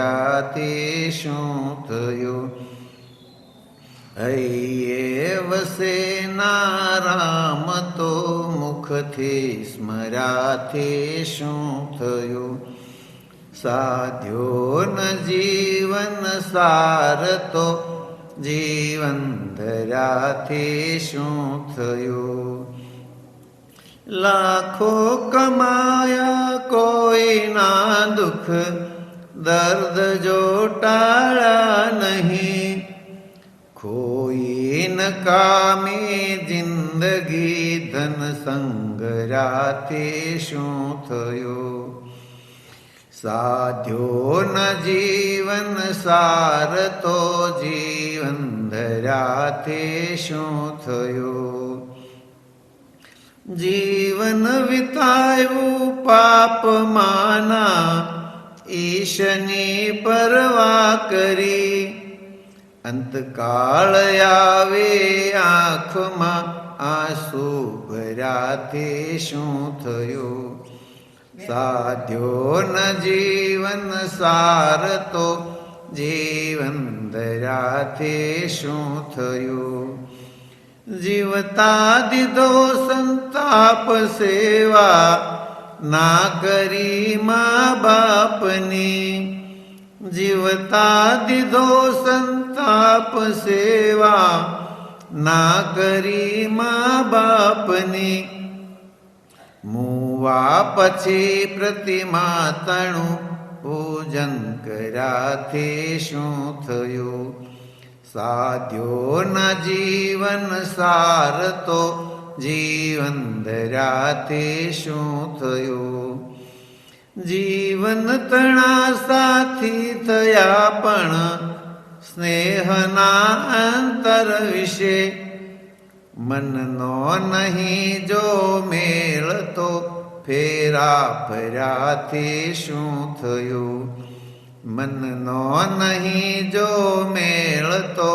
સ્મર્યાથી શું થયું? હૈયે વસેના રામ તો મુખથી સ્મર્યાથી શું થયું? સાધ્યો ન જીવન સાર તો જીવન ધર્યાથી શું થયું? લાખો કમાયા કોઈના દુઃખ દર્દ જો ટાળ્યા નહીં, ખોઈ ન કામી જિંદગી ધન સંગ્રહથી શું થયું? સાધ્યો ન જીવન સાર તો જીવન ધર્યાથી શું થયું? જીવન વિતાયું પાપમાના ઈશની પરવા કરી, અંતકાળ આવે આંખમાં આંસુ ભર્યાથી શું થયું? સાધ્યો ન જીવન સાર તો જીવન ધર્યાથી શું થયું? જીવતા દીધો સંતાપ સેવા ના કરી મા બાપની, જીવતા દીધો સંતાપ સેવા ના કરી મા બાપની, મુવા પછી પ્રતિમા તણું પૂજન કર્યાથી શું થયું? સાધ્યો ન જીવન સાર તો જીવન ધર્યાથી શું થયું? જીવન તણા સાથી થયા પણ સ્નેહના અંતર વિશે, મનનો નહીં જો મેળ તો ફેરા ફર્યાથી શું થયું? મનનો નહીં જો મેળ તો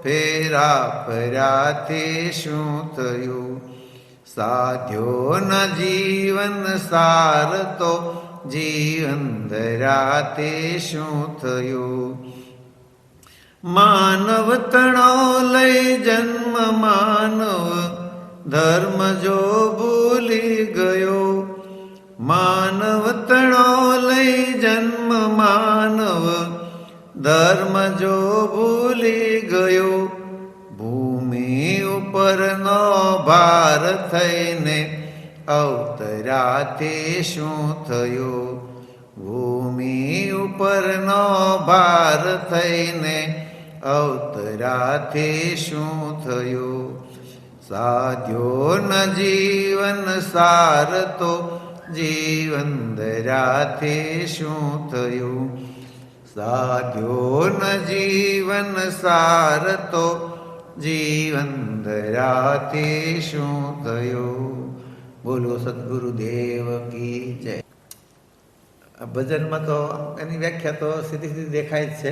ફેરા ફર્યાથી શું થયું? સાધ્યો ન જીવન સાર તો જીવન ધર્યાથી શું થયું? માનવ તણો લઈ જન્મ માનવ ધર્મ જો ભૂલી ગયો, માનવ તણો લઈ જન્મ માનવ ધર્મ જો ભૂલી ગયો, ભૂમિ ઉપરનો ભાર થઈને અવતર્યાથી શું થયું? ભૂમિ ઉપરનો ભાર થઈને અવતર્યાથી શું થયું? સાધ્યો ન જીવન સાર તો જીવન ધર્યાથી શું થયું? સાધ્યો ન જીવન સાર તો જીવન ધર્યાથી શું થયું? બોલો સદગુરુદેવ કી જય. આ ભજનમાં તો એની વ્યાખ્યા તો સીધી સીધી દેખાય જ છે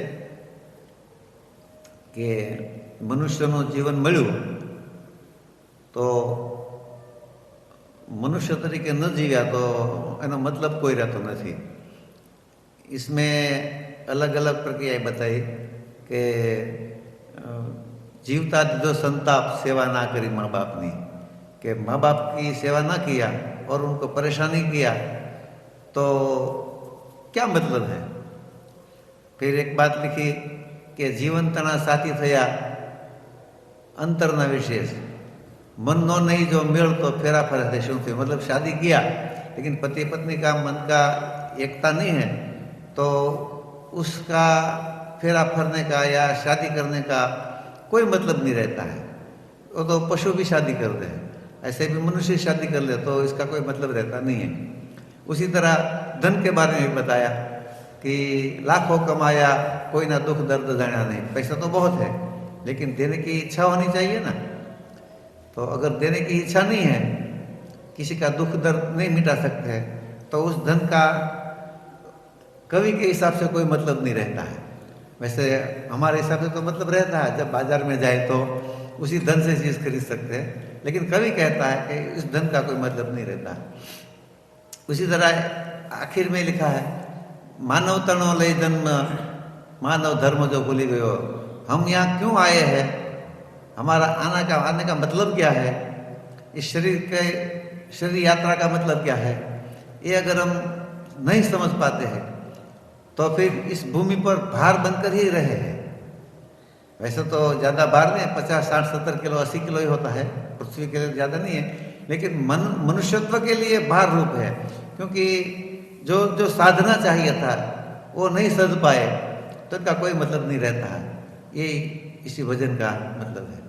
કે મનુષ્યનું જીવન મળ્યું તો મનુષ્ય તરીકે ન જીવ્યા તો એનો મતલબ કોઈ રહેતો નથી. इसमें अलग अलग प्रक्रिया बताई कि जीवता जो संताप सेवा ना करी माँ बाप ने, कि माँ बाप की सेवा ना किया और उनको परेशानी किया तो क्या मतलब है? फिर एक बात लिखी कि जीवन तना साथी थया अंतरना विशेष, मन नो नहीं जो मेल तो फेरा फरे थे शू थे, मतलब शादी किया लेकिन पति पत्नी का मन का एकता नहीं है तो उसका फेरा फरने का या शादी करने का कोई मतलब नहीं रहता है. वो तो पशु भी शादी करते हैं, ऐसे भी मनुष्य शादी कर ले तो इसका कोई मतलब रहता नहीं है. उसी तरह धन के बारे में भी बताया कि लाखों कमाया कोई ना दुख दर्द जाना नहीं. पैसा तो बहुत है लेकिन देने की इच्छा होनी चाहिए ना. तो अगर देने की इच्छा नहीं है, किसी का दुख दर्द नहीं मिटा सकते तो उस धन का कवि के हिसाब से कोई मतलब नहीं रहता है. वैसे हमारे हिसाब से तो मतलब रहता है, जब बाजार में जाए तो उसी धन से चीज़ खरीद सकते हैं, लेकिन कवि कहता है कि इस धन का कोई मतलब नहीं रहता. उसी तरह आखिर में लिखा है मानव तणो लई जन्म, मानव धर्म जो भूली गयो, हम यहाँ क्यों आए हैं, हमारा आने का मतलब क्या है, इस शरीर यात्रा का मतलब क्या है, ये अगर हम नहीं समझ पाते हैं तो फिर इस भूमि पर भार बनकर ही रहे हैं। वैसे तो ज़्यादा भार नहीं, 50, 60, 70 किलो, 80 किलो ही होता है, पृथ्वी के लिए ज़्यादा नहीं है, लेकिन मनुष्यत्व के लिए भार रूप है, क्योंकि जो साधना चाहिए था वो नहीं सध पाए तो इनका कोई मतलब नहीं रहता है। ये इसी भजन का मतलब है।